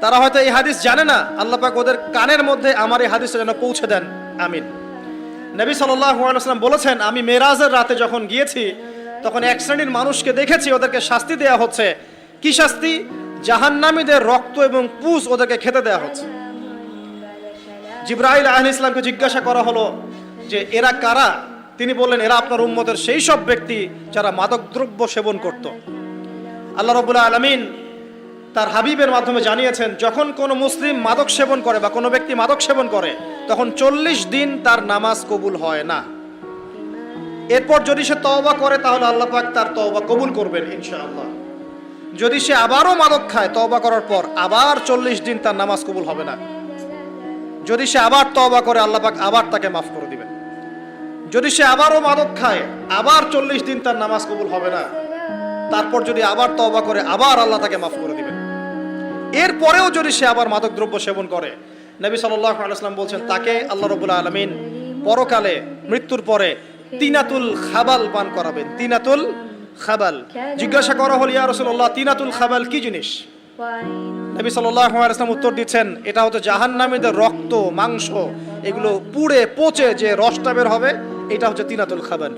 তারা হয়তো এই হাদিস জানে না, আল্লাহ পাক ওদের কানের মধ্যে আমার এই হাদিসটা যেন পৌঁছে দেন, আমিন। নবী সাল্লাল্লাহু আলাইহি ওয়াসাল্লাম বলেছেন, আমি মেরাজের রাতে যখন গিয়েছি তখন এক শ্রেণীর মানুষকে দেখেছি, ওদেরকে শাস্তি দেয়া হচ্ছে। কি শাস্তি? জাহান্নামীদের রক্ত এবং পুজ ওদেরকে খেতে দেয়া হচ্ছে। জিবরাইল আলাইহিস সালামকে জিজ্ঞাসা করা হলো যে এরা কারা? তিনি বললেন, এরা আপনার উম্মতের সেই সব ব্যক্তি যারা মাদকদ্রব্য সেবন করত। আল্লাহ রাব্বুল আলামিন তার হাবিবের মাধ্যমে জানিয়েছেন, যখন কোনো মুসলিম মাদক সেবন করে বা কোনো ব্যক্তি মাদক সেবন করে তখন 40 দিন তার নামাজ কবুল হয় না। এরপর যদি সে তওবা করে তাহলে আল্লাহ পাক তার তওবা কবুল করবেন ইনশাআল্লাহ। যদি সে আবারও মাদক খায় তওবা করার পর, আবার 40 দিন তার নামাজ কবুল হবে না। যদি সে আবার তওবা করে আল্লাহ পাক আবার তাকে মাফ করে দিবেন। যদি সে আবারও মাদক খায় আবার 40 দিন তার নামাজ কবুল হবে না। তারপর যদি আবার তওবা করে আবার আল্লাহ তাকে মাফ করে দিবেন। এরপরেও যদি সে আবার মাদক দ্রব্য সেবন করে, নবী সাল্লাল্লাহু আলাইহি ওয়াসাল্লাম বলছেন তাকে আল্লাহ রাব্বুল আলামিন পরকালে মৃত্যুর পরে তিনাতুল খাবাল পান করাবেন। তিনাতুল খাবাল। জিজ্ঞাসা করা হলো, ইয়া রাসূলুল্লাহ, তিনাতুল খাবাল কি জিনিস? নবী সাল্লাল্লাহু আলাইহি ওয়াসাল্লাম উত্তর দিচ্ছেন, এটা হচ্ছে জাহান্নামীদের রক্ত, মাংস, এগুলো পুড়ে পচে যে রসটা বের হবে, এটা হচ্ছে তিনাতুল খাবাল।